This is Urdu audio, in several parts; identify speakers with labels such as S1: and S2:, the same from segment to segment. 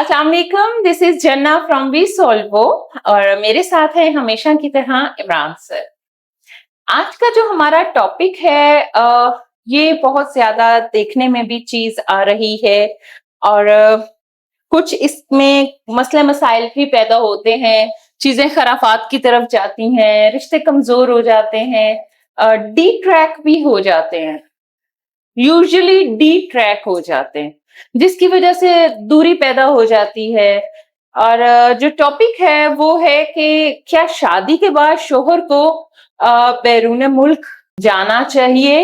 S1: السلام علیکم، دس از جنا فرام وی سولوو اور میرے ساتھ ہے ہمیشہ کی طرح عمران سر. آج کا جو ہمارا ٹاپک ہے یہ بہت زیادہ دیکھنے میں بھی چیز آ رہی ہے اور کچھ اس میں مسئلے مسائل بھی پیدا ہوتے ہیں، چیزیں خرافات کی طرف جاتی ہیں، رشتے کمزور ہو جاتے ہیں، ڈی ٹریک بھی ہو جاتے ہیں، یوزلی ڈی ٹریک ہو جاتے ہیں جس کی وجہ سے دوری پیدا ہو جاتی ہے. اور جو ٹاپک ہے وہ ہے کہ کیا شادی کے بعد شوہر کو بیرون ملک جانا چاہیے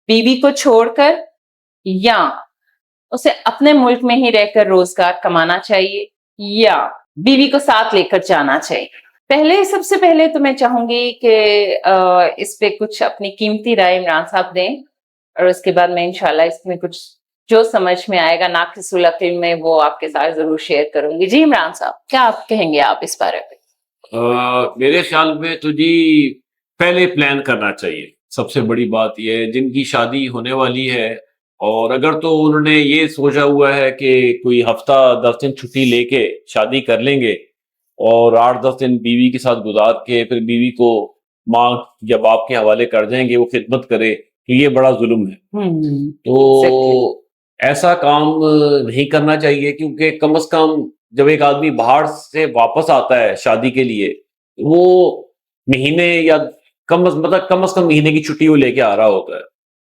S1: بیوی کو چھوڑ کر، یا اسے اپنے ملک میں ہی رہ کر روزگار کمانا چاہیے، یا بیوی کو ساتھ لے کر جانا چاہیے. سب سے پہلے تو میں چاہوں گی کہ اس پہ کچھ اپنی قیمتی رائے عمران صاحب دیں، اور اس کے بعد میں انشاءاللہ اس میں کچھ جو سمجھ میں آئے گا ناقص العقل میں وہ آپ کے ساتھ ضرور شیئر کروں گی. جی عمران صاحب، کیا آپ کہیں گے آپ اس بارے پہ؟
S2: میرے خیال میں تو جی پہلے پلان کرنا چاہیے. سب سے بڑی بات یہ ہے جن کی شادی ہونے والی ہے اور اگر تو انہوں نے یہ سوچا ہوا ہے کہ کوئی ہفتہ 10 دن چھٹی لے کے شادی کر لیں گے اور 8-10 دن بیوی کے ساتھ گزار کے پھر بیوی کو ماں یا باپ کے حوالے کر دیں گے وہ خدمت کرے، تو یہ بڑا ظلم ہے. تو ایسا کام نہیں کرنا چاہیے، کیونکہ کم از کم جب ایک آدمی باہر سے واپس آتا ہے شادی کے لیے وہ مہینے یا کم از کم مہینے کی چھٹی وہ لے کے آ رہا ہوتا ہے.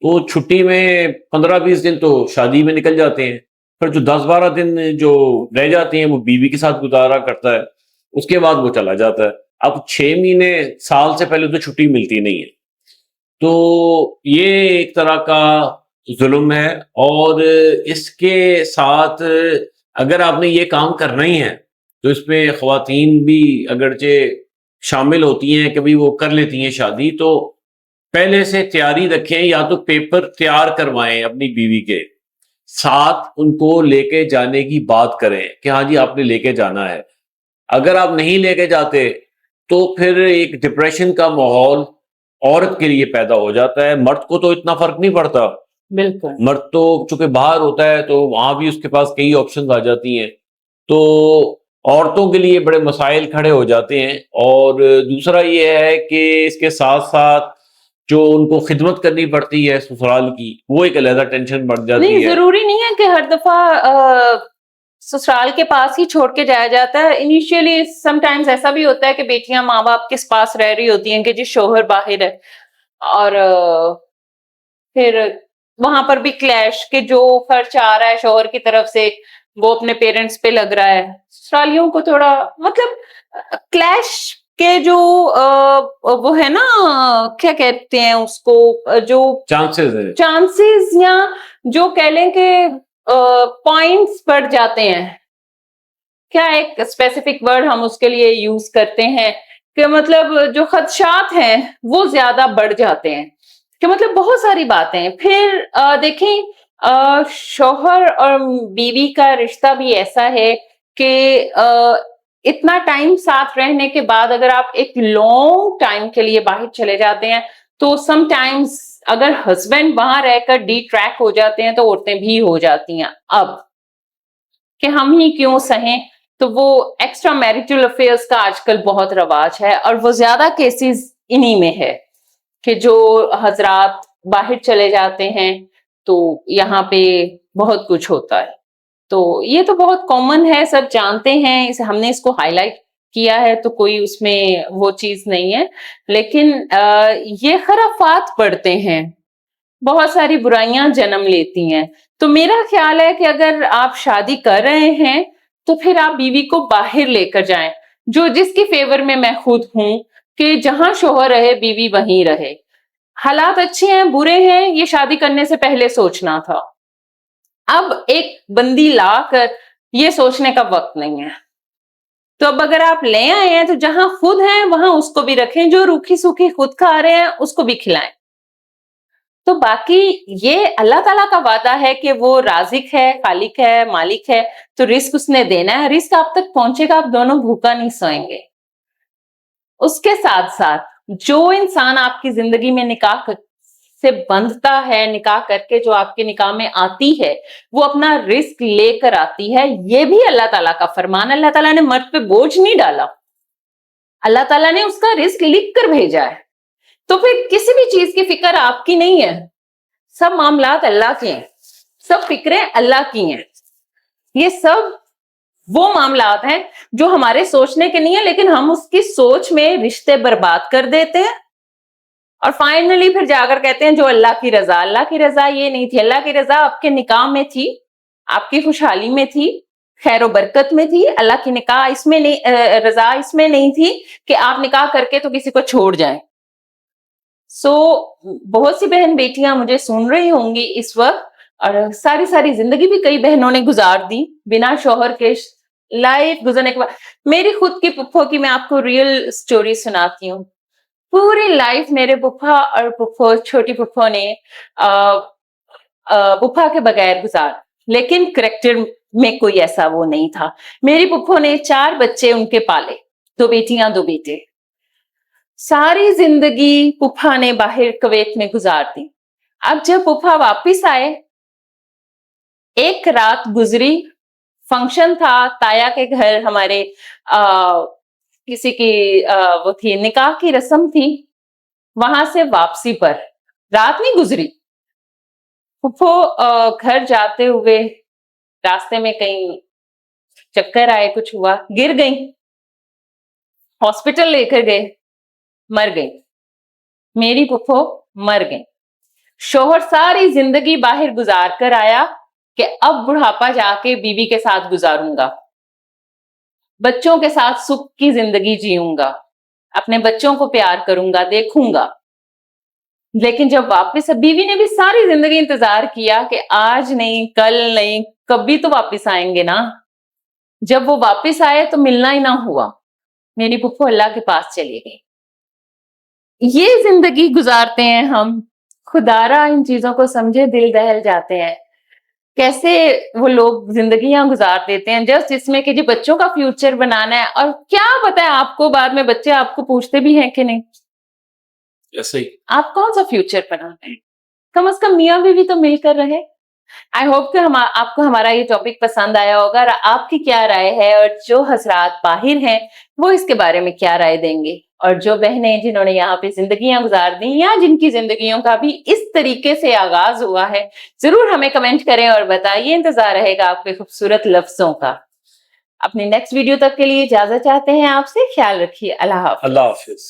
S2: تو چھٹی میں 15-20 دن تو شادی میں نکل جاتے ہیں، پھر جو 10-12 دن جو رہ جاتے ہیں وہ بیوی کے ساتھ گزارا کرتا ہے، اس کے بعد وہ چلا جاتا ہے. اب 6 مہینے سال سے پہلے تو چھٹی ملتی نہیں ہے. تو یہ ایک طرح کا ظلم ہے. اور اس کے ساتھ اگر آپ نے یہ کام کرنا ہی ہے تو اس پہ خواتین بھی اگرچہ شامل ہوتی ہیں، کبھی وہ کر لیتی ہیں شادی، تو پہلے سے تیاری رکھیں، یا تو پیپر تیار کروائیں اپنی بیوی کے ساتھ، ان کو لے کے جانے کی بات کریں کہ ہاں جی آپ نے لے کے جانا ہے. اگر آپ نہیں لے کے جاتے تو پھر ایک ڈپریشن کا ماحول عورت کے لیے پیدا ہو جاتا ہے. مرد کو تو اتنا فرق نہیں پڑتا،
S1: بالکل،
S2: مرد تو چونکہ باہر ہوتا ہے تو وہاں بھی اس کے پاس کئی آپشنز آ جاتی ہیں، تو عورتوں کے لیے بڑے مسائل کھڑے ہو جاتے ہیں. اور دوسرا یہ ہے کہ اس کے ساتھ ساتھ جو ان کو خدمت کرنی پڑتی ہے سسرال کی، وہ ایک علیحدہ ٹینشن بڑھ جاتی
S1: نہیں
S2: ہے.
S1: ضروری نہیں ہے کہ ہر دفعہ سسرال کے پاس ہی چھوڑ کے جایا جاتا ہے. انیشیلی سم ٹائمز ایسا بھی ہوتا ہے کہ بیٹیاں ماں باپ کے پاس رہ رہی ہوتی ہیں کہ جی شوہر باہر ہے، اور پھر وہاں پر بھی کلیش کہ جو خرچ آ رہا ہے شوہر کی طرف سے وہ اپنے پیرنٹس پہ لگ رہا ہے. سسرالیوں کو تھوڑا مطلب کلیش کے جو وہ ہے نا، کیا کہتے ہیں اس کو، جو چانسز یا جو کہہ لیں کہ پوائنٹس بڑھ جاتے ہیں. کیا ایک اسپیسیفک ورڈ ہم اس کے لیے یوز کرتے ہیں کہ مطلب جو خدشات ہیں وہ زیادہ بڑھ جاتے ہیں، کہ مطلب بہت ساری باتیں. پھر دیکھیں شوہر اور بیوی کا رشتہ بھی ایسا ہے کہ اتنا ٹائم ساتھ رہنے کے بعد اگر آپ ایک لانگ ٹائم کے لیے باہر چلے جاتے ہیں تو سم ٹائمز اگر ہسبینڈ وہاں رہ کر ڈی ٹریک ہو جاتے ہیں تو عورتیں بھی ہو جاتی ہیں اب کہ ہم ہی کیوں سہیں. تو وہ ایکسٹرا میریٹل افیئرس کا آج کل بہت رواج ہے، اور وہ زیادہ کیسز انہی میں ہے کہ جو حضرات باہر چلے جاتے ہیں تو یہاں پہ بہت کچھ ہوتا ہے. تو یہ تو بہت کامن ہے، سب جانتے ہیں، ہم نے اس کو ہائی لائٹ کیا ہے تو کوئی اس میں وہ چیز نہیں ہے. لیکن یہ خرافات پڑتے ہیں، بہت ساری برائیاں جنم لیتی ہیں. تو میرا خیال ہے کہ اگر آپ شادی کر رہے ہیں تو پھر آپ بیوی کو باہر لے کر جائیں، جو جس کی فیور میں میں خود ہوں کہ جہاں شوہر رہے بیوی وہیں رہے. حالات اچھے ہیں برے ہیں یہ شادی کرنے سے پہلے سوچنا تھا، اب ایک بندی لا کر یہ سوچنے کا وقت نہیں ہے. تو اب اگر آپ لے آئے ہیں تو جہاں خود ہیں وہاں اس کو بھی رکھیں، جو روکھی سوکھی خود کھا رہے ہیں اس کو بھی کھلائیں. تو باقی یہ اللہ تعالیٰ کا وعدہ ہے کہ وہ رازق ہے، خالق ہے، مالک ہے، تو رزق اس نے دینا ہے، رزق آپ تک پہنچے گا، آپ دونوں بھوکا نہیں سوئیں گے. اس کے ساتھ ساتھ جو انسان آپ کی زندگی میں نکاح سے بندھتا ہے نکاح کر کے, جو آپ کے نکاح میں آتی ہے وہ اپنا رزق لے کر آتی ہے. یہ بھی اللہ تعالیٰ کا فرمان. اللہ تعالیٰ نے مرد پہ بوجھ نہیں ڈالا, اللہ تعالیٰ نے اس کا رزق لکھ کر بھیجا ہے. تو پھر کسی بھی چیز کی فکر آپ کی نہیں ہے, سب معاملات اللہ کے ہیں, سب فکریں اللہ کی ہیں. یہ سب وہ معاملات ہیں جو ہمارے سوچنے کے نہیں ہیں, لیکن ہم اس کی سوچ میں رشتے برباد کر دیتے ہیں اور فائنلی پھر جا کر کہتے ہیں جو اللہ کی رضا. اللہ کی رضا یہ نہیں تھی. اللہ کی رضا آپ کے نکاح میں تھی, آپ کی خوشحالی میں تھی, خیر و برکت میں تھی. اللہ کی نکاح اس میں نہیں, رضا اس میں نہیں تھی کہ آپ نکاح کر کے تو کسی کو چھوڑ جائیں. بہت سی بہن بیٹیاں مجھے سن رہی ہوں گی اس وقت, اور ساری زندگی بھی کئی بہنوں نے گزار دی بنا شوہر کے لائف گزرنے کے بعد. میری خود کی پھپھو کی میں آپ کو ریئل سٹوری سناتی ہوں. پوری لائف میرے پھپھا اور پھپھو, چھوٹی پھپھو نے پھپھا کے بغیر گزار, لیکن کریکٹر میں کوئی ایسا وہ نہیں تھا. میری پھپھو نے 4 بچے ان کے پالے, 2 بیٹیاں 2 بیٹے. ساری زندگی پھپھا نے باہر کویت میں گزار دی. اب جب پھپھا واپس آئے, ایک رات گزری, فنکشن تھا تایا کے گھر, ہمارے کسی کی وہ تھی, نکاح کی رسم تھی. وہاں سے واپسی پر رات نہیں گزری, پھپھو گھر جاتے ہوئے راستے میں کہیں چکر آئے, کچھ ہوا, گر گئیں, ہاسپٹل لے کر گئے, مر گئی. میری پھپھو مر گئی. شوہر ساری زندگی باہر گزار کر آیا کہ اب بڑھاپا جا کے بیوی کے ساتھ گزاروں گا, بچوں کے ساتھ سکھ کی زندگی جیوں گا, اپنے بچوں کو پیار کروں گا, دیکھوں گا. لیکن جب واپس, بیوی نے بھی ساری زندگی انتظار کیا کہ آج نہیں, کل نہیں, کبھی تو واپس آئیں گے نا. جب وہ واپس آئے تو ملنا ہی نہ ہوا. میری پھپھو اللہ کے پاس چلی گئی. یہ زندگی گزارتے ہیں ہم, خدا را ان چیزوں کو سمجھے دل دہل جاتے ہیں. کیسے وہ لوگ زندگیاں گزار دیتے ہیں جسٹ اس میں کہ جی بچوں کا فیوچر بنانا ہے, اور کیا پتا ہے آپ کو بعد میں بچے آپ کو پوچھتے بھی ہیں کہ نہیں,
S2: ایسے ہی
S1: آپ کون سا فیوچر بنانا ہے. کم از کم میاں بیوی تو مل کر رہے. آئی ہوپ کہ آپ کو ہمارا یہ ٹاپک پسند آیا ہوگا, اور آپ کی کیا رائے ہے, اور جو حضرات باہر ہیں وہ اس کے بارے میں کیا رائے دیں گے, اور جو بہنیں جنہوں نے یہاں پہ زندگیاں گزار دی یا جن کی زندگیوں کا بھی اس طریقے سے آغاز ہوا ہے, ضرور ہمیں کمنٹ کریں اور بتائیے. انتظار رہے گا آپ کے خوبصورت لفظوں کا. اپنے نیکسٹ ویڈیو تک کے لیے اجازت چاہتے ہیں آپ سے. خیال رکھیے. اللہ حافظ.
S2: اللہ حافظ.